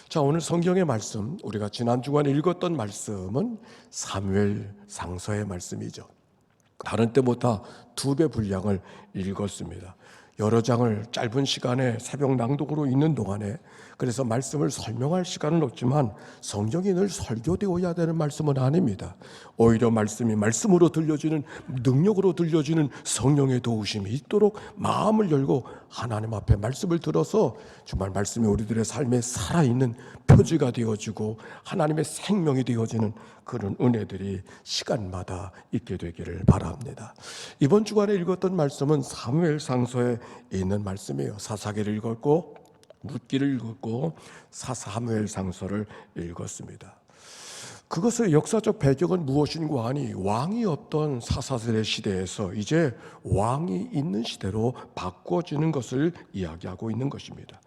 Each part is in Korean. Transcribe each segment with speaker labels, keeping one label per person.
Speaker 1: 자, 오늘 성경의 말씀, 우리가 지난 주간에 읽었던 말씀은 사무엘 상서의 말씀이죠. 다른 때보다 2배 분량을 읽었습니다. 여러 장을 짧은 시간에 새벽 낭독으로 읽는 동안에, 그래서 말씀을 설명할 시간은 없지만 성경이 늘 설교되어야 되는 말씀은 아닙니다. 오히려 말씀이 말씀으로 들려지는, 능력으로 들려지는 성령의 도우심이 있도록 마음을 열고 하나님 앞에 말씀을 들어서 정말 말씀이 우리들의 삶에 살아있는 표지가 되어지고 하나님의 생명이 되어지는 그런 은혜들이 시간마다 있게 되기를 바랍니다. 이번 주간에 읽었던 말씀은 사무엘 상서에 있는 말씀이에요. 사사기를 읽었고 룻기를 읽었고 사무엘 상서를 읽었습니다. 그것의 역사적 배경은 무엇인가 하니, 왕이 없던 사사들의 시대에서 이제 왕이 있는 시대로 바꿔지는 것을 이야기하고 있는 것입니다.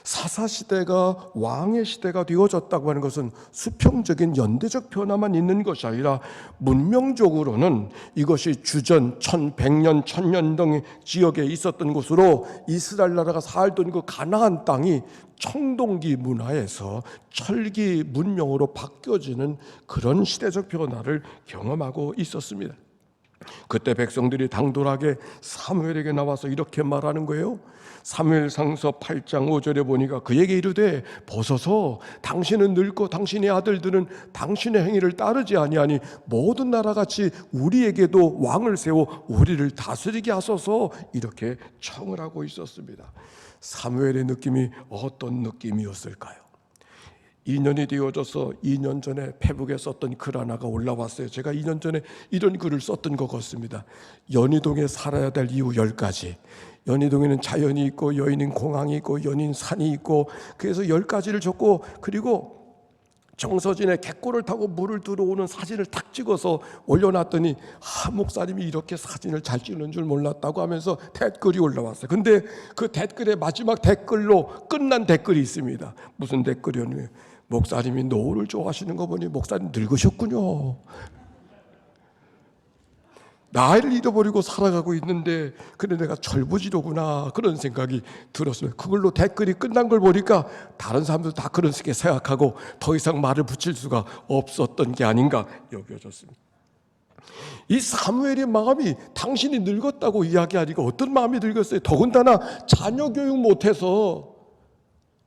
Speaker 1: 사사시대가 왕의 시대가 되어졌다고 하는 것은 수평적인 연대적 변화만 있는 것이 아니라 문명적으로는 이것이 주전 1100년, 1000년 등 지역에 있었던 곳으로 이스라엘 나라가 살던 그 가나안 땅이 청동기 문화에서 철기 문명으로 바뀌어지는 그런 시대적 변화를 경험하고 있었습니다. 그때 백성들이 당돌하게 사무엘에게 나와서 이렇게 말하는 거예요. 사무엘상서 8장 5절에 보니까 그에게 이르되 벗어서 당신은 늙고 당신의 아들들은 당신의 행위를 따르지 아니하니 모든 나라같이 우리에게도 왕을 세워 우리를 다스리게 하소서, 이렇게 청을 하고 있었습니다. 사무엘의 느낌이 어떤 느낌이었을까요? 2년이 되어져서 2년 전에 페북에 썼던 글 하나가 올라왔어요. 제가 2년 전에 이런 글을 썼던 것 같습니다. 연희동에 살아야 될 이유 10가지. 연희동에는 자연이 있고 여인은 공항이 있고 연인 산이 있고, 그래서 10가지를 적고, 그리고 정서진에 갯골을 타고 물을 들어오는 사진을 탁 찍어서 올려놨더니 목사님이 이렇게 사진을 잘 찍는 줄 몰랐다고 하면서 댓글이 올라왔어요. 근데 그 댓글의 마지막 댓글로 끝난 댓글이 있습니다. 무슨 댓글이었냐면, 목사님이 노을을 좋아하시는 거 보니 목사님 늙으셨군요. 나이를 잃어버리고 살아가고 있는데 그래 내가 철부지로구나, 그런 생각이 들었어요. 그걸로 댓글이 끝난 걸 보니까 다른 사람들 다 그런 식의 생각하고 더 이상 말을 붙일 수가 없었던 게 아닌가 여겨졌습니다. 이 사무엘의 마음이 당신이 늙었다고 이야기하니까 어떤 마음이 들겠어요? 더군다나 자녀 교육 못해서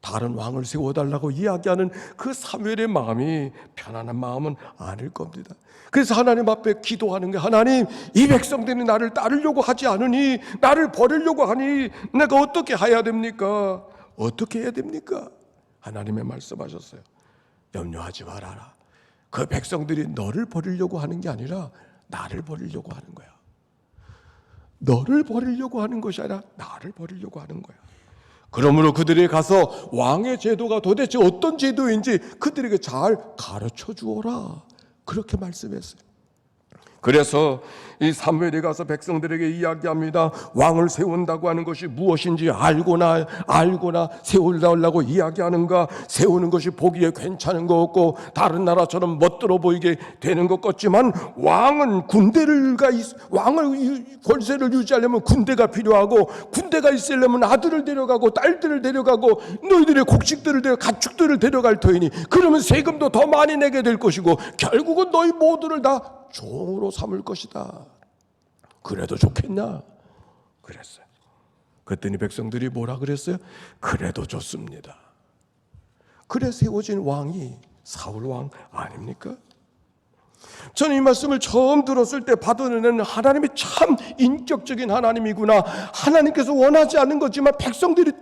Speaker 1: 다른 왕을 세워달라고 이야기하는 그 사무엘의 마음이 편안한 마음은 아닐 겁니다. 그래서 하나님 앞에 기도하는 게, 하나님, 이 백성들이 나를 따르려고 하지 않으니, 나를 버리려고 하니 내가 어떻게 해야 됩니까? 어떻게 해야 됩니까? 하나님의 말씀하셨어요. 염려하지 말아라. 그 백성들이 너를 버리려고 하는 게 아니라 나를 버리려고 하는 거야. 너를 버리려고 하는 것이 아니라 나를 버리려고 하는 거야. 그러므로 그들이 가서 왕의 제도가 도대체 어떤 제도인지 그들에게 잘 가르쳐 주어라, 그렇게 말씀했어요. 그래서 이 사무엘이 가서 백성들에게 이야기합니다. 왕을 세운다고 하는 것이 무엇인지 알고나 세우려고 이야기하는가? 세우는 것이 보기에 괜찮은 것 같고 다른 나라처럼 멋들어 보이게 되는 것 같지만, 왕은 왕을 권세를 유지하려면 군대가 필요하고, 군대가 있으려면 아들을 데려가고 딸들을 데려가고 너희들의 곡식들을 가축들을 데려갈 터이니, 그러면 세금도 더 많이 내게 될 것이고 결국은 너희 모두를 다 종으로 삼을 것이다. 그래도 좋겠냐? 그랬어요. 그랬더니 백성들이 뭐라 그랬어요? 그래도 좋습니다. 그래 세워진 왕이 사울 왕 아닙니까? 저는 이 말씀을 처음 들었을 때 받은 은혜는, 하나님이 참 인격적인 하나님이구나. 하나님께서 원하지 않는 거지만 백성들이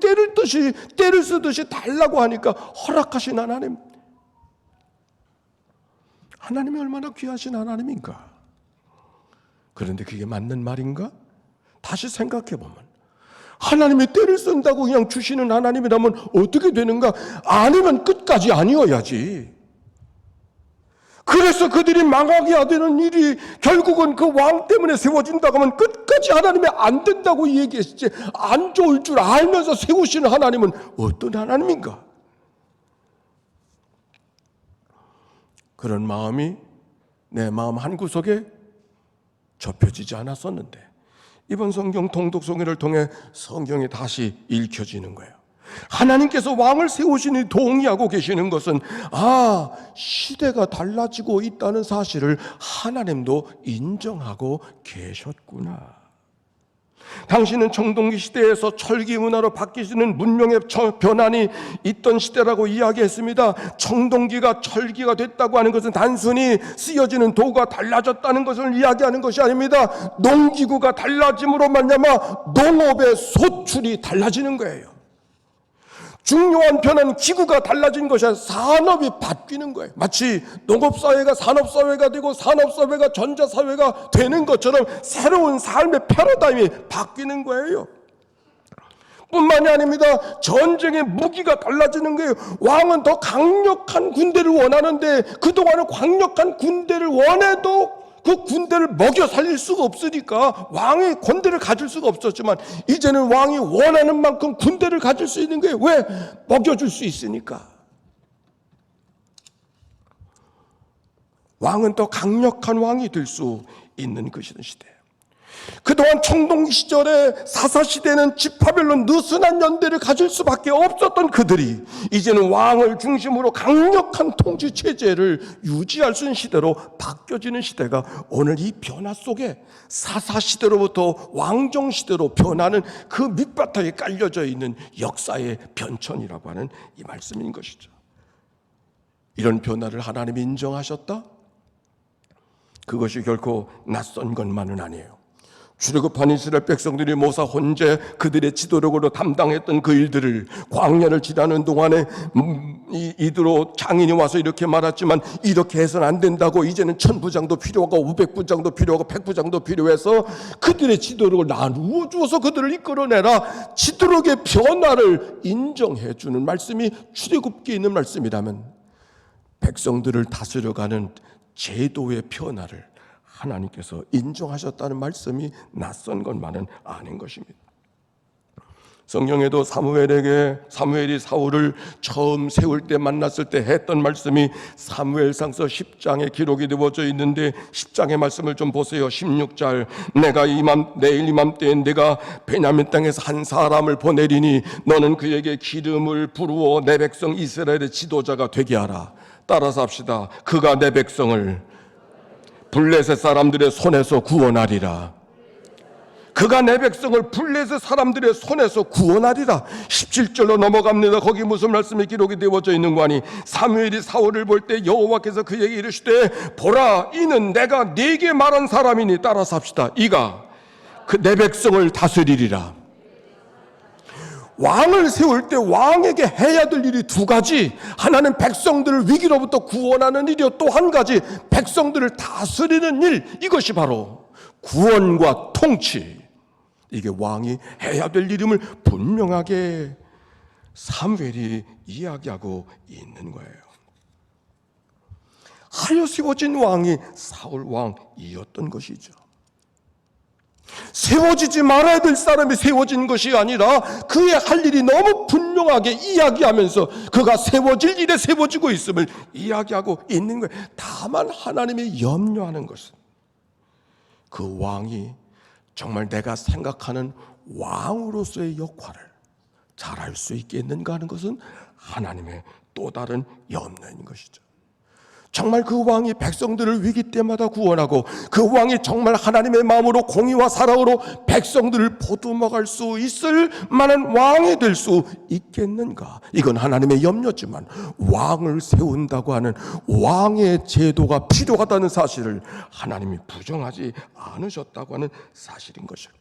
Speaker 1: 때를 쓰듯이 달라고 하니까 허락하신 하나님. 하나님이 얼마나 귀하신 하나님인가. 그런데 그게 맞는 말인가? 다시 생각해보면, 하나님이 때를 쓴다고 그냥 주시는 하나님이라면 어떻게 되는가? 아니면 끝까지 아니어야지. 그래서 그들이 망하게 되는 일이 결국은 그 왕 때문에 세워진다고 하면 끝까지 하나님이 안 된다고 얘기했지, 안 좋을 줄 알면서 세우시는 하나님은 어떤 하나님인가? 그런 마음이 내 마음 한구석에 접혀지지 않았었는데, 이번 성경 통독 성회를 통해 성경이 다시 읽혀지는 거예요. 하나님께서 왕을 세우시니 동의하고 계시는 것은 시대가 달라지고 있다는 사실을 하나님도 인정하고 계셨구나. 당신은 청동기 시대에서 철기 문화로 바뀌시는 문명의 변환이 있던 시대라고 이야기했습니다. 청동기가 철기가 됐다고 하는 것은 단순히 쓰여지는 도구가 달라졌다는 것을 이야기하는 것이 아닙니다. 농기구가 달라짐으로 말미암아 농업의 소출이 달라지는 거예요. 중요한 변화는 기구가 달라진 것이 아니라 산업이 바뀌는 거예요. 마치 농업사회가 산업사회가 되고 산업사회가 전자사회가 되는 것처럼 새로운 삶의 패러다임이 바뀌는 거예요. 뿐만이 아닙니다. 전쟁의 무기가 달라지는 거예요. 왕은 더 강력한 군대를 원하는데 그동안은 강력한 군대를 원해도 그 군대를 먹여 살릴 수가 없으니까 왕이 군대를 가질 수가 없었지만 이제는 왕이 원하는 만큼 군대를 가질 수 있는 거예요. 왜? 먹여줄 수 있으니까. 왕은 더 강력한 왕이 될 수 있는 것이던 시대예요. 그동안 청동기 시절에 사사시대는 집화별로 느슨한 연대를 가질 수밖에 없었던 그들이 이제는 왕을 중심으로 강력한 통치체제를 유지할 수 있는 시대로 바뀌어지는 시대가 오늘 이 변화 속에 사사시대로부터 왕정시대로 변하는 그 밑바탕에 깔려져 있는 역사의 변천이라고 하는 이 말씀인 것이죠. 이런 변화를 하나님이 인정하셨다? 그것이 결코 낯선 것만은 아니에요. 출애굽한 이스라엘 백성들이 모사 혼재 그들의 지도력으로 담당했던 그 일들을 광야를 지나는 동안에 이드로 장인이 와서 이렇게 말했지만 이렇게 해서는 안 된다고 이제는 1000부장도 필요하고 500부장도 필요하고 100부장도 필요해서 그들의 지도력을 나누어 주어서 그들을 이끌어내라. 지도력의 변화를 인정해 주는 말씀이 출애굽기에 있는 말씀이라면 백성들을 다스려가는 제도의 변화를 하나님께서 인정하셨다는 말씀이 낯선 것만은 아닌 것입니다. 성경에도 사무엘이 사울을 처음 세울 때 만났을 때 했던 말씀이 사무엘상서 10장에 기록이 되어져 있는데 10장의 말씀을 좀 보세요. 16절 내가 내일 이맘때에 내가 베냐민 땅에서 한 사람을 보내리니 너는 그에게 기름을 부르어 내 백성 이스라엘의 지도자가 되게 하라. 따라서 합시다. 그가 내 백성을 블레셋 사람들의 손에서 구원하리라. 그가 내 백성을 블레셋 사람들의 손에서 구원하리라. 17절로 넘어갑니다. 거기 무슨 말씀이 기록이 되어져 있는 거 아니? 사무엘이 사울을 볼 때 여호와께서 그에게 이르시되 보라 이는 내가 네게 말한 사람이니 따라서 합시다. 이가 그 내 백성을 다스리리라. 왕을 세울 때 왕에게 해야 될 일이 두 가지. 하나는 백성들을 위기로부터 구원하는 일이요, 또 한 가지 백성들을 다스리는 일. 이것이 바로 구원과 통치. 이게 왕이 해야 될 일임을 분명하게 사무엘이 이야기하고 있는 거예요. 하여 세워진 왕이 사울 왕이었던 것이죠. 세워지지 말아야 될 사람이 세워진 것이 아니라 그의 할 일이 너무 분명하게 이야기하면서 그가 세워질 일에 세워지고 있음을 이야기하고 있는 거예요. 다만 하나님이 염려하는 것은 그 왕이 정말 내가 생각하는 왕으로서의 역할을 잘할 수 있겠는가 하는 것은 하나님의 또 다른 염려인 것이죠. 정말 그 왕이 백성들을 위기 때마다 구원하고 그 왕이 정말 하나님의 마음으로 공의와 사랑으로 백성들을 보듬어갈 수 있을 만한 왕이 될 수 있겠는가? 이건 하나님의 염려지만 왕을 세운다고 하는 왕의 제도가 필요하다는 사실을 하나님이 부정하지 않으셨다고 하는 사실인 것이죠.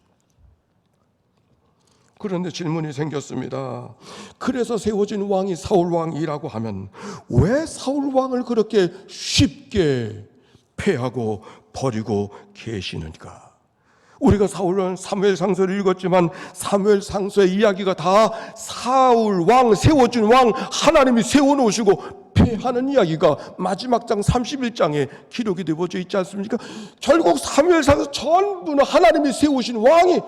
Speaker 1: 그런데 질문이 생겼습니다. 그래서 세워진 왕이 사울 왕이라고 하면 왜 사울 왕을 그렇게 쉽게 패하고 버리고 계시는가? 우리가 사무엘상서를 읽었지만 사무엘상서의 이야기가 다 사울 왕, 세워진 왕, 하나님이 세워놓으시고 패하는 이야기가 마지막 장 31장에 기록이 되어져 있지 않습니까? 결국 사무엘상서 전부는 하나님이 세우신 왕이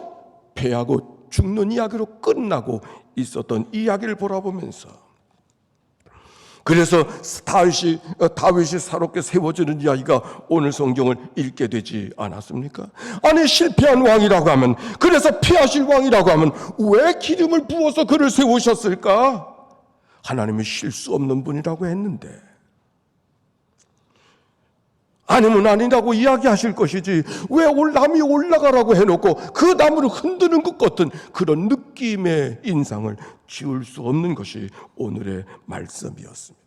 Speaker 1: 패하고 죽는 이야기로 끝나고 있었던 이야기를 보라보면서 그래서 다윗이 새롭게 세워지는 이야기가 오늘 성경을 읽게 되지 않았습니까? 아니, 실패한 왕이라고 하면, 그래서 피하실 왕이라고 하면 왜 기름을 부어서 그를 세우셨을까? 하나님이 실수 없는 분이라고 했는데, 아니면 아니라고 이야기하실 것이지 왜 나무에 올라가라고 해놓고 그 나무를 흔드는 것 같은 그런 느낌의 인상을 지울 수 없는 것이 오늘의 말씀이었습니다.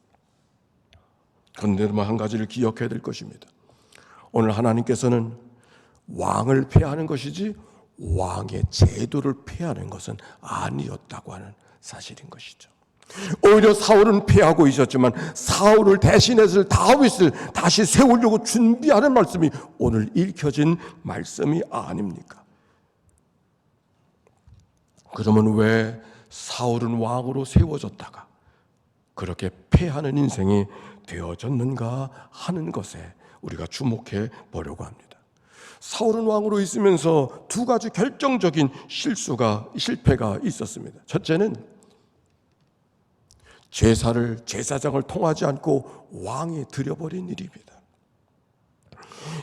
Speaker 1: 그런데 한 가지를 기억해야 될 것입니다. 오늘 하나님께서는 왕을 폐하는 것이지 왕의 제도를 폐하는 것은 아니었다고 하는 사실인 것이죠. 오히려 사울은 패하고 있었지만 사울을 대신해서 다윗을 다시 세우려고 준비하는 말씀이 오늘 읽혀진 말씀이 아닙니까? 그러면 왜 사울은 왕으로 세워졌다가 그렇게 패하는 인생이 되어졌는가 하는 것에 우리가 주목해 보려고 합니다. 사울은 왕으로 있으면서 두 가지 결정적인 실패가 있었습니다. 첫째는 제사장을 통하지 않고 왕이 들여버린 일입니다.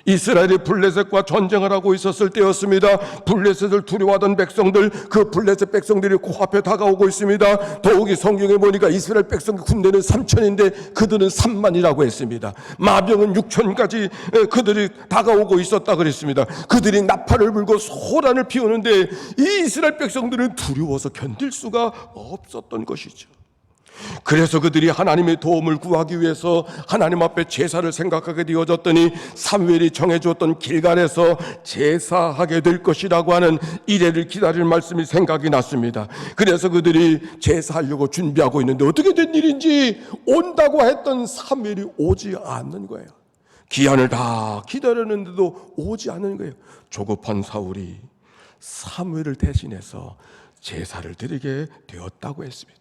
Speaker 1: 이스라엘이 블레셋과 전쟁을 하고 있었을 때였습니다. 블레셋을 두려워하던 백성들, 그 블레셋 백성들이 코앞에 다가오고 있습니다. 더욱이 성경에 보니까 이스라엘 백성 군대는 3천인데 그들은 3만이라고 했습니다. 마병은 6천까지 그들이 다가오고 있었다 그랬습니다. 그들이 나팔을 불고 소란을 피우는데 이 이스라엘 백성들은 두려워서 견딜 수가 없었던 것이죠. 그래서 그들이 하나님의 도움을 구하기 위해서 하나님 앞에 제사를 생각하게 되어졌더니 사무엘이 정해주었던 길갈에서 제사하게 될 것이라고 하는 이래를 기다릴 말씀이 생각이 났습니다. 그래서 그들이 제사하려고 준비하고 있는데 어떻게 된 일인지 온다고 했던 사무엘이 오지 않는 거예요. 기한을 다 기다렸는데도 오지 않는 거예요. 조급한 사울이 사무엘을 대신해서 제사를 드리게 되었다고 했습니다.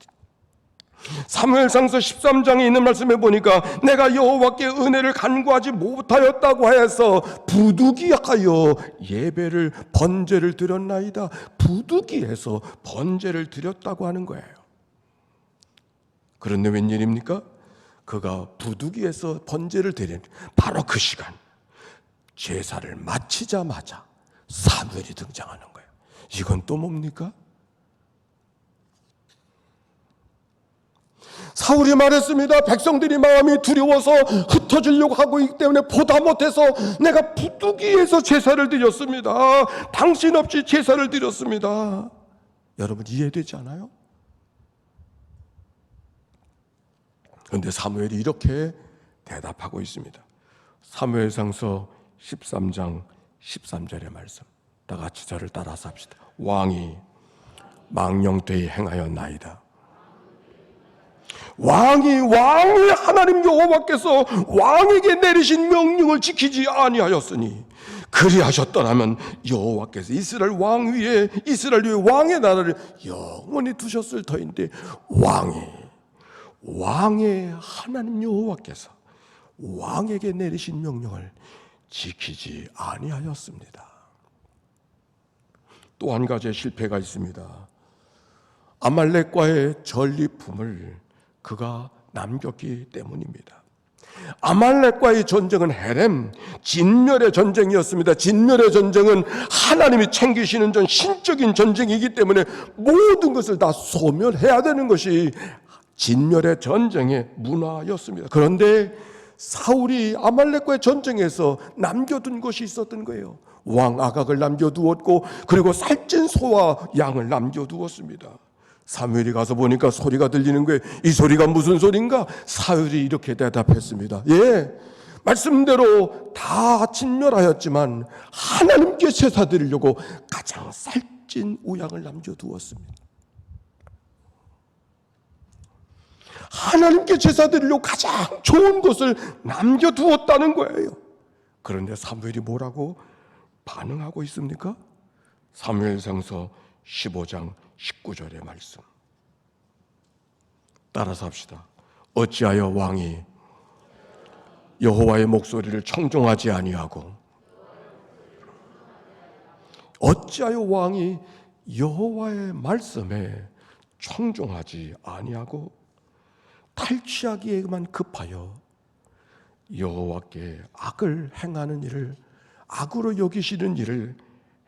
Speaker 1: 사무엘상서 13장에 있는 말씀에 보니까 내가 여호와께 은혜를 간구하지 못하였다고 해서 부득이하여 예배를 번제를 드렸나이다. 부득이해서 번제를 드렸다고 하는 거예요. 그런데 웬일입니까? 그가 부득이해서 번제를 드린 바로 그 시간 제사를 마치자마자 사무엘이 등장하는 거예요. 이건 또 뭡니까? 사울이 말했습니다. 백성들이 마음이 두려워서 흩어지려고 하고 있기 때문에 보다 못해서 내가 부득이해서 제사를 드렸습니다. 당신 없이 제사를 드렸습니다. 여러분 이해되지 않아요? 그런데 사무엘이 이렇게 대답하고 있습니다. 사무엘상서 13장 13절의 말씀, 다 같이 저를 따라서 합시다. 왕이 망령되이 행하였나이다. 왕이 하나님 여호와께서 왕에게 내리신 명령을 지키지 아니하였으니 그리하셨더라면 여호와께서 이스라엘 위에 왕의 나라를 영원히 두셨을 터인데 왕의 하나님 여호와께서 왕에게 내리신 명령을 지키지 아니하였습니다. 또 한 가지의 실패가 있습니다. 아말렉과의 전리품을 그가 남겼기 때문입니다. 아말렉과의 전쟁은 헤렘, 진멸의 전쟁이었습니다. 진멸의 전쟁은 하나님이 챙기시는 신적인 전쟁이기 때문에 모든 것을 다 소멸해야 되는 것이 진멸의 전쟁의 문화였습니다. 그런데 사울이 아말렉과의 전쟁에서 남겨둔 것이 있었던 거예요. 왕 아각을 남겨두었고 그리고 살찐 소와 양을 남겨두었습니다. 사무엘이 가서 보니까 소리가 들리는 거예요. 이 소리가 무슨 소리인가? 사울이 이렇게 대답했습니다. 말씀대로 다 진멸하였지만 하나님께 제사 드리려고 가장 살찐 우양을 남겨두었습니다. 하나님께 제사 드리려고 가장 좋은 것을 남겨두었다는 거예요. 그런데 사무엘이 뭐라고 반응하고 있습니까? 사무엘상서 15장 19절의 말씀 따라서 합시다. 어찌하여 왕이 여호와의 목소리를 청종하지 아니하고 어찌하여 왕이 여호와의 말씀에 청종하지 아니하고 탈취하기에만 급하여 여호와께 악을 행하는 일을, 악으로 여기시는 일을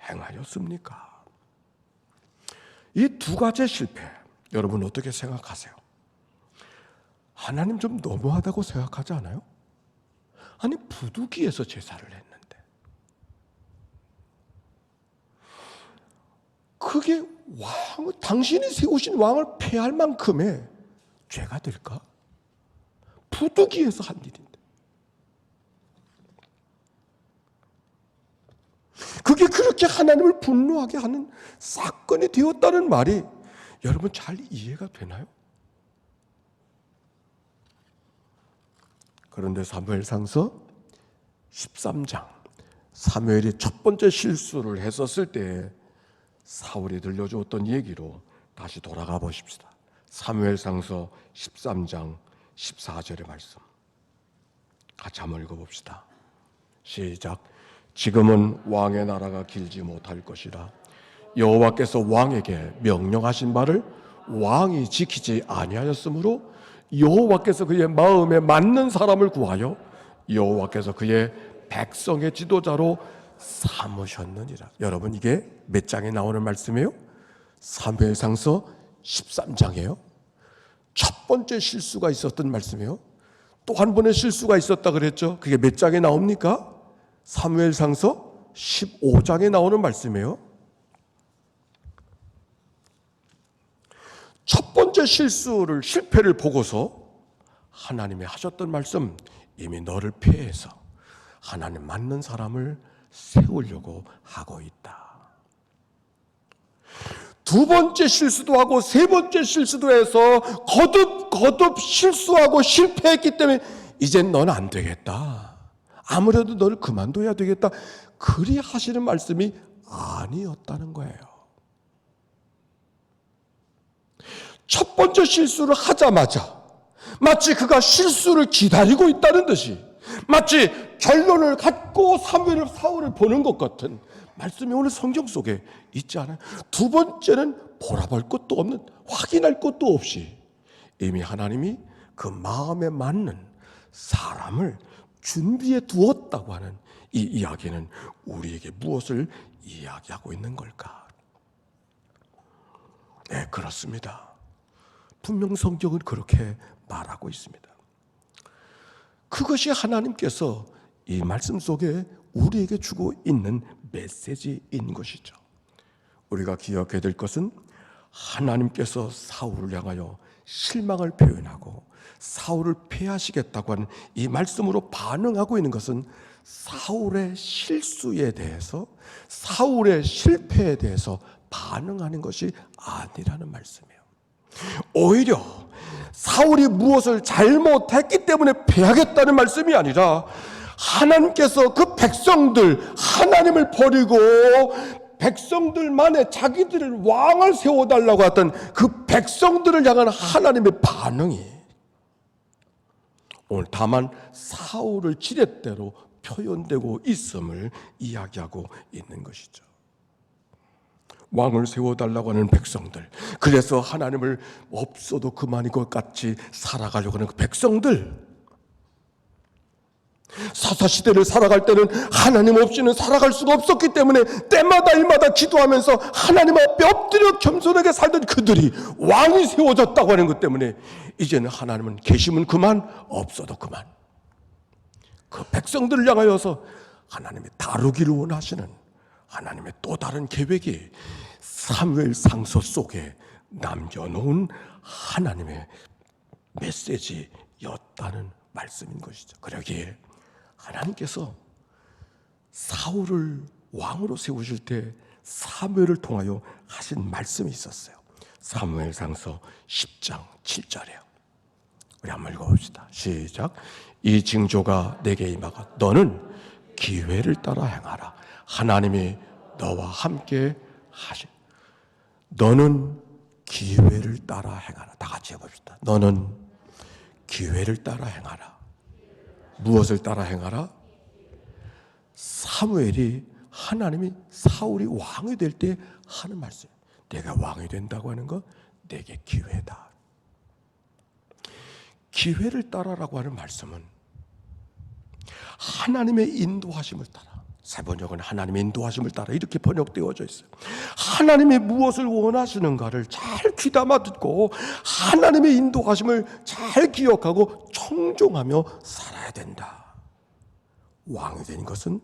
Speaker 1: 행하였습니까? 이 두 가지의 실패, 여러분 어떻게 생각하세요? 하나님 좀 너무하다고 생각하지 않아요? 아니, 부두기에서 제사를 했는데 그게 당신이 세우신 왕을 폐할 만큼의 죄가 될까? 부두기에서 한 일인데 그게 그렇게 하나님을 분노하게 하는 사건이 되었다는 말이 여러분 잘 이해가 되나요? 그런데 사무엘상서 13장, 사무엘이 첫 번째 실수를 했었을 때 사울이 들려주었던 얘기로 다시 돌아가 보십시다. 사무엘상서 13장 14절의 말씀 같이 한번 읽어봅시다. 시작. 지금은 왕의 나라가 길지 못할 것이라 여호와께서 왕에게 명령하신 바를 왕이 지키지 아니하였으므로 여호와께서 그의 마음에 맞는 사람을 구하여 여호와께서 그의 백성의 지도자로 삼으셨느니라. 여러분 이게 몇 장에 나오는 말씀이에요? 사무엘상서 13장이에요. 첫 번째 실수가 있었던 말씀이에요. 또 한 번의 실수가 있었다 그랬죠. 그게 몇 장에 나옵니까? 사무엘상서 15장에 나오는 말씀이에요. 첫 번째 실패를 보고서 하나님이 하셨던 말씀, 이미 너를 폐해서 하나님 맞는 사람을 세우려고 하고 있다. 두 번째 실수도 하고 세 번째 실수도 해서 거듭 실수하고 실패했기 때문에 이젠 넌 안 되겠다. 아무래도 너를 그만둬야 되겠다. 그리 하시는 말씀이 아니었다는 거예요. 첫 번째 실수를 하자마자 마치 그가 실수를 기다리고 있다는 듯이, 마치 결론을 갖고 사울을 보는 것 같은 말씀이 오늘 성경 속에 있지 않아요? 두 번째는 보라볼 것도 없는, 확인할 것도 없이 이미 하나님이 그 마음에 맞는 사람을 준비해 두었다고 하는 이 이야기는 우리에게 무엇을 이야기하고 있는 걸까? 네, 그렇습니다. 분명 성경은 그렇게 말하고 있습니다. 그것이 하나님께서 이 말씀 속에 우리에게 주고 있는 메시지인 것이죠. 우리가 기억해야 될 것은 하나님께서 사울을 향하여 실망을 표현하고 사울을 폐하시겠다고 하는 이 말씀으로 반응하고 있는 것은 사울의 실수에 대해서, 사울의 실패에 대해서 반응하는 것이 아니라는 말씀이에요. 오히려 사울이 무엇을 잘못했기 때문에 패하겠다는 말씀이 아니라 하나님께서 그 백성들, 하나님을 버리고 백성들만의 자기들을 왕을 세워달라고 했던 그 백성들을 향한 하나님의 반응이 오늘 다만 사울을 지렛대로 표현되고 있음을 이야기하고 있는 것이죠. 왕을 세워달라고 하는 백성들, 그래서 하나님을 없어도 그만인 것 같이 살아가려고 하는 그 백성들, 사사시대를 살아갈 때는 하나님 없이는 살아갈 수가 없었기 때문에 때마다 일마다 기도하면서 하나님 앞에 엎드려 겸손하게 살던 그들이 왕이 세워졌다고 하는 것 때문에 이제는 하나님은 계시면 그만, 없어도 그만. 그 백성들을 향하여서 하나님이 다루기를 원하시는 하나님의 또 다른 계획이 사무엘상서 속에 남겨놓은 하나님의 메시지였다는 말씀인 것이죠. 그러기에 하나님께서 사울을 왕으로 세우실 때 사무엘을 통하여 하신 말씀이 있었어요. 사무엘상서 10장 7절이에요. 우리 한번 읽어봅시다. 시작. 이 징조가 내게 임하가 너는 기회를 따라 행하라. 하나님이 너와 함께 하시. 너는 기회를 따라 행하라. 다 같이 해봅시다. 너는 기회를 따라 행하라. 무엇을 따라 행하라? 사무엘이 하나님이 사울이 왕이 될 때 하는 말씀. 내가 왕이 된다고 하는 거 내게 기회다. 기회를 따라라고 하는 말씀은 하나님의 인도하심을 따라, 새 번역은 하나님의 인도하심을 따라 이렇게 번역되어져 있어요. 하나님이 무엇을 원하시는가를 잘 귀담아 듣고 하나님의 인도하심을 잘 기억하고 청종하며 살아야 된다. 왕이 된 것은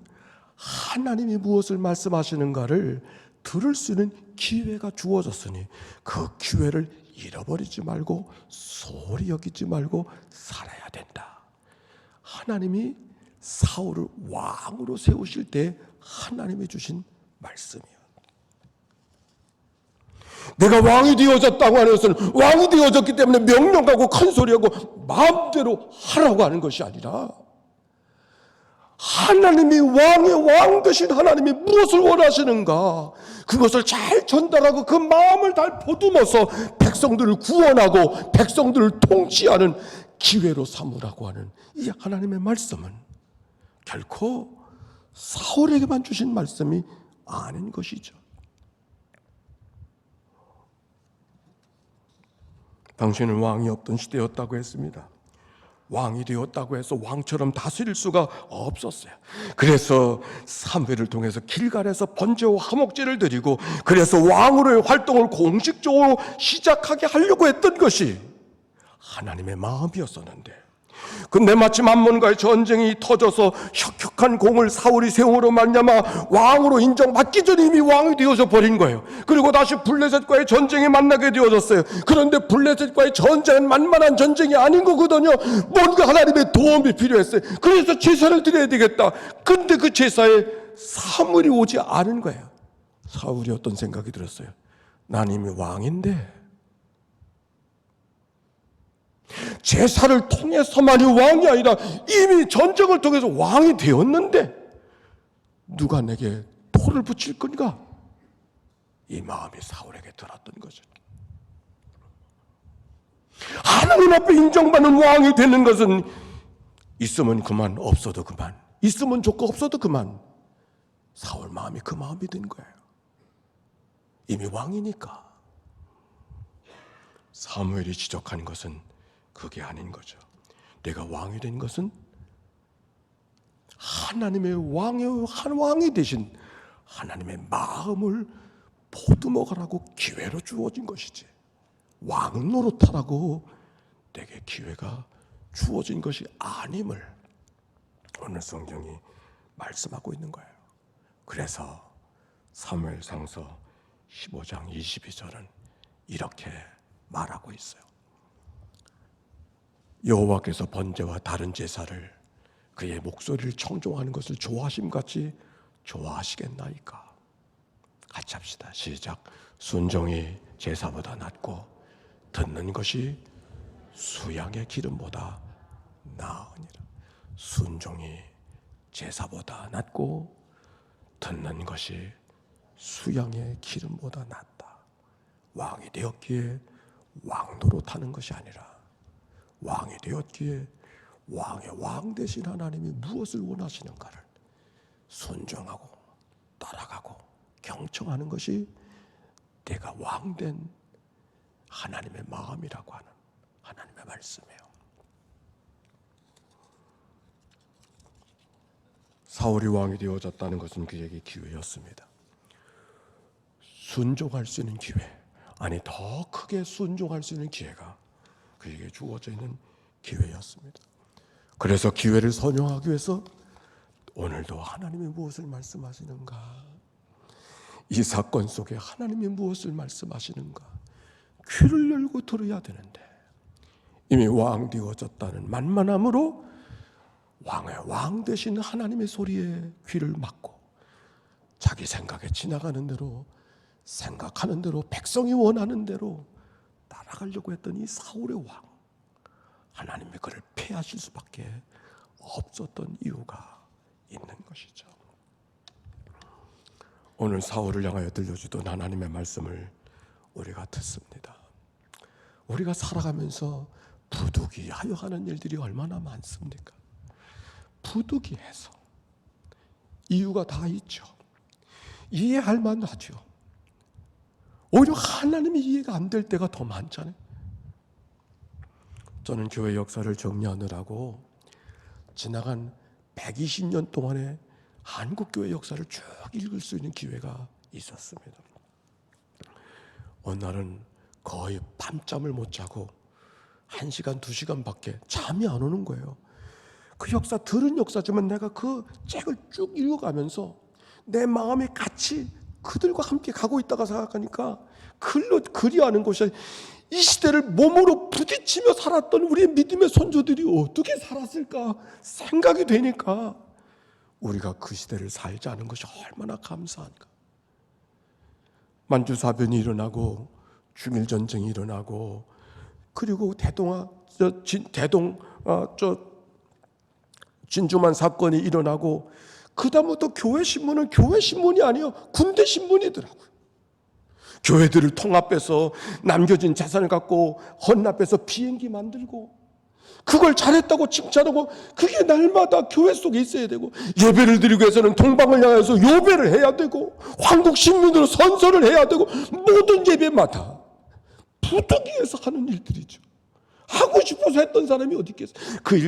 Speaker 1: 하나님이 무엇을 말씀하시는가를 들을 수 있는 기회가 주어졌으니 그 기회를 잃어버리지 말고 소홀히 여기지 말고 살아야 된다. 하나님이 사울을 왕으로 세우실 때 하나님이 주신 말씀이에요. 내가 왕이 되어졌다고 하는 것은 왕이 되어졌기 때문에 명령하고 큰소리하고 마음대로 하라고 하는 것이 아니라 하나님이 왕의 왕 되신 하나님이 무엇을 원하시는가 그것을 잘 전달하고 그 마음을 잘 보듬어서 백성들을 구원하고 백성들을 통치하는 기회로 삼으라고 하는 이 하나님의 말씀은 결코 사울에게만 주신 말씀이 아닌 것이죠. 당신은 왕이 없던 시대였다고 했습니다. 왕이 되었다고 해서 왕처럼 다스릴 수가 없었어요. 그래서 사무엘을 통해서 길갈에서 번제와 화목제를 드리고 그래서 왕으로의 활동을 공식적으로 시작하게 하려고 했던 것이 하나님의 마음이었었는데, 근데 마침 암몬과의 전쟁이 터져서 혁혁한 공을 사울이 세움으로 말미암아 왕으로 인정받기 전에 이미 왕이 되어져 버린 거예요. 그리고 다시 블레셋과의 전쟁에 만나게 되어졌어요. 그런데 블레셋과의 전쟁은 만만한 전쟁이 아닌 거거든요. 뭔가 하나님의 도움이 필요했어요. 그래서 제사를 드려야 되겠다. 근데 그 제사에 사무엘이 오지 않은 거예요. 사울이 어떤 생각이 들었어요? 난 이미 왕인데 제사를 통해서만이 왕이 아니라 이미 전쟁을 통해서 왕이 되었는데 누가 내게 돌을 붙일 건가? 이 마음이 사울에게 들었던 거죠. 하나님 앞에 인정받는 왕이 되는 것은 있으면 그만, 없어도 그만. 있으면 좋고 없어도 그만. 사울 마음이 그 마음이 된 거예요. 이미 왕이니까. 사무엘이 지적한 것은 그게 아닌 거죠. 내가 왕이 된 것은 하나님의 왕이 되신 하나님의 마음을 보듬어가라고 기회로 주어진 것이지, 왕 노릇하라고 내게 기회가 주어진 것이 아님을 오늘 성경이 말씀하고 있는 거예요. 그래서 사무엘상서 15장 22절은 이렇게 말하고 있어요. 여호와께서 번제와 다른 제사를 그의 목소리를 청종하는 것을 좋아하심같이 좋아하시겠나이까. 같이 합시다. 시작. 순종이 제사보다 낫고 듣는 것이 수양의 기름보다 나으니라. 순종이 제사보다 낫고 듣는 것이 수양의 기름보다 낫다. 왕이 되었기에 왕노릇하는 것이 아니라 왕이 되었기에 왕의 왕 되신 하나님이 무엇을 원하시는가를 순종하고 따라가고 경청하는 것이 내가 왕된 하나님의 마음이라고 하는 하나님의 말씀이에요. 사울이 왕이 되어졌다는 것은 그에게 기회였습니다. 순종할 수 있는 기회, 아니 더 크게 순종할 수 있는 기회가 그에게 주어져 있는 기회였습니다. 그래서 기회를 선용하기 위해서 오늘도 하나님이 무엇을 말씀하시는가, 이 사건 속에 하나님이 무엇을 말씀하시는가 귀를 열고 들어야 되는데, 이미 왕 되어졌다는 만만함으로 왕의 왕 되신 하나님의 소리에 귀를 막고 자기 생각에 지나가는 대로, 생각하는 대로, 백성이 원하는 대로 따라가려고 했던 이 사울의 왕, 하나님이 그를 폐하실 수밖에 없었던 이유가 있는 것이죠. 오늘 사울을 향하여 들려주던 하나님의 말씀을 우리가 듣습니다. 우리가 살아가면서 부득이하여 하는 일들이 얼마나 많습니까? 부득이해서 이유가 다 있죠. 이해할 만하죠. 오히려 하나님이 이해가 안 될 때가 더 많잖아요. 저는 교회 역사를 정리하느라고 지나간 120년 동안의 한국교회 역사를 쭉 읽을 수 있는 기회가 있었습니다. 어느 날은 거의 밤잠을 못 자고 1시간, 2시간밖에 잠이 안 오는 거예요. 그 역사, 들은 역사지만 내가 그 책을 쭉 읽어가면서 내 마음이 같이 그들과 함께 가고 있다가 생각하니까 그리하는 것이 이 시대를 몸으로 부딪히며 살았던 우리의 믿음의 선조들이 어떻게 살았을까 생각이 되니까 우리가 그 시대를 살지 않은 것이 얼마나 감사한가. 만주사변이 일어나고 중일전쟁이 일어나고 그리고 진주만 사건이 일어나고 그다음부터 교회 신문은 교회 신문이 아니요 군대 신문이더라고요. 교회들을 통합해서 남겨진 재산을 갖고 헌납해서 비행기 만들고 그걸 잘했다고 칭찬하고 그게 날마다 교회 속에 있어야 되고 예배를 드리기 위해서는 동방을 향해서 요배를 해야 되고 한국신문으로 선서를 해야 되고 모든 예배마다 부득이해서 하는 일들이죠. 하고 싶어서 했던 사람이 어디 있겠어요. 그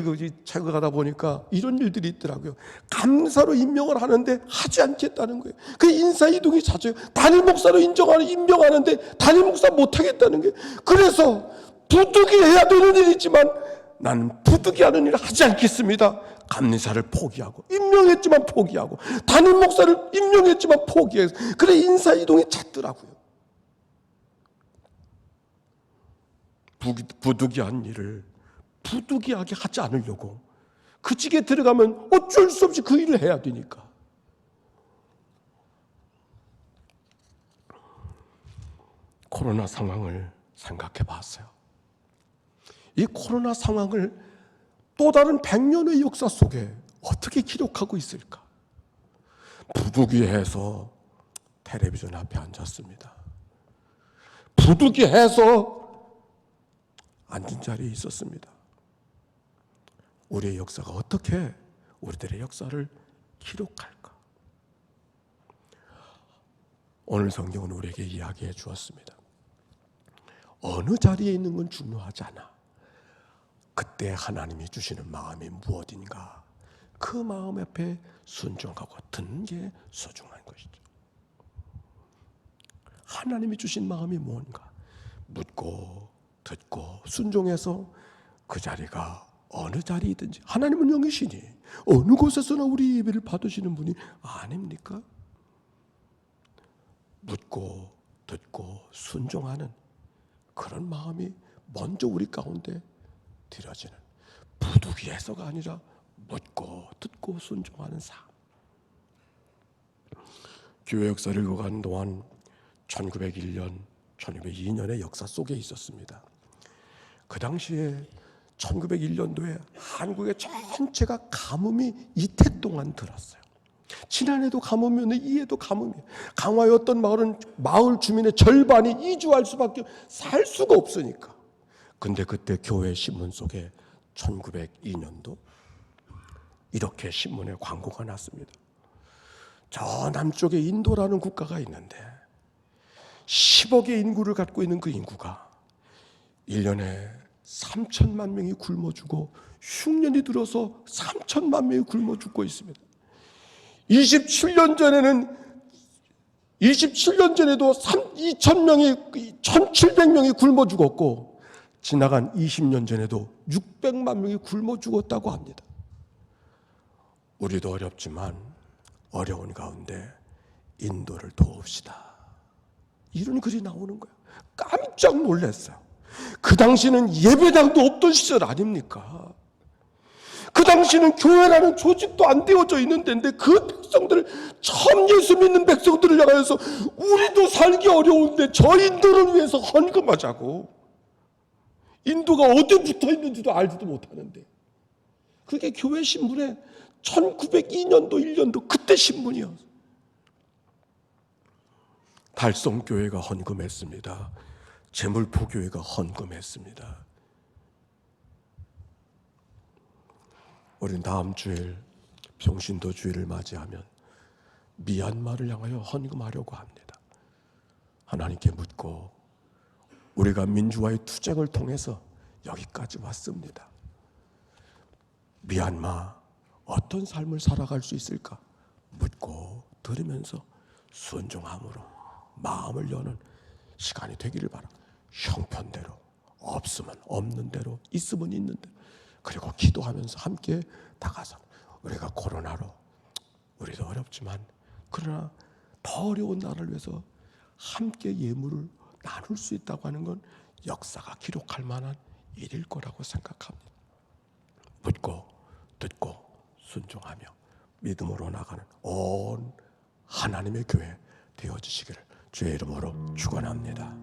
Speaker 1: 책을 가다 보니까 이런 일들이 있더라고요. 감사로 임명을 하는데 하지 않겠다는 거예요. 그 인사이동이 잦아요. 단임 목사로 임명하는데 단임 목사 못하겠다는 거예요. 그래서 부득이 해야 되는 일이지만 나는 부득이 하는 일을 하지 않겠습니다. 감리사를 포기하고 임명했지만 포기하고 단임 목사를 임명했지만 포기해서 그래 인사이동이 잦더라고요. 부득이한 일을 부득이하게 하지 않으려고 그 직에 들어가면 어쩔 수 없이 그 일을 해야 되니까. 코로나 상황을 생각해 봤어요. 이 코로나 상황을 또 다른 100년의 역사 속에 어떻게 기록하고 있을까? 부득이해서 텔레비전 앞에 앉았습니다. 부득이해서 앉은 자리에 있었습니다. 우리의 역사가 어떻게 우리들의 역사를 기록할까? 오늘 성경은 우리에게 이야기해 주었습니다. 어느 자리에 있는 건 중요하지 않아. 그때 하나님이 주시는 마음이 무엇인가? 그 마음 앞에 순종하고 듣는 게 소중한 것이죠. 하나님이 주신 마음이 뭔가? 묻고 듣고 순종해서 그 자리가 어느 자리이든지 하나님은 영이시니 어느 곳에서나 우리 예배를 받으시는 분이 아닙니까? 묻고 듣고 순종하는 그런 마음이 먼저 우리 가운데 드려지는 부득이해서가 아니라 묻고 듣고 순종하는 삶. 교회 역사를 읽어가는 동안 1901년, 1902년의 역사 속에 있었습니다. 그 당시에 1901년도에 한국의 전체가 가뭄이 이태 동안 들었어요. 지난해도 가뭄이었는데 이해도 가뭄이에요. 강화였던 마을은 마을 주민의 절반이 이주할 수밖에 살 수가 없으니까. 근데 그때 교회 신문 속에 1902년도 이렇게 신문에 광고가 났습니다. 저 남쪽에 인도라는 국가가 있는데 10억의 인구를 갖고 있는 그 인구가 1년에 3천만 명이 굶어 죽어 흉년이 들어서 3천만 명이 굶어 죽고 있습니다. 27년 전에도 1,700명이 굶어 죽었고 지나간 20년 전에도 600만 명이 굶어 죽었다고 합니다. 우리도 어렵지만 어려운 가운데 인도를 도웁시다. 이런 글이 나오는 거예요. 깜짝 놀랐어요. 그 당시는 예배당도 없던 시절 아닙니까? 그 당시는 교회라는 조직도 안 되어져 있는 데인데 그 백성들을 처음 예수 믿는 백성들을 향해서 우리도 살기 어려운데 저 인도를 위해서 헌금하자고. 인도가 어디 붙어 있는지도 알지도 못하는데 그게 교회 신문에 1902년도 1년도 그때 신문이었어요. 달성교회가 헌금했습니다. 제물포교회가 헌금했습니다. 우린 다음 주일 평신도 주일을 맞이하면 미얀마를 향하여 헌금하려고 합니다. 하나님께 묻고 우리가 민주화의 투쟁을 통해서 여기까지 왔습니다. 미얀마 어떤 삶을 살아갈 수 있을까? 묻고 들으면서 순종함으로 마음을 여는 시간이 되기를 바랍니다. 형편대로, 없으면 없는 대로, 있으면 있는 대로, 그리고 기도하면서 함께 다가서, 우리가 코로나로 우리도 어렵지만 그러나 더 어려운 나라를 위해서 함께 예물을 나눌 수 있다고 하는 건 역사가 기록할 만한 일일 거라고 생각합니다. 묻고 듣고 순종하며 믿음으로 나가는 온 하나님의 교회 되어주시기를 주의 이름으로 축원합니다.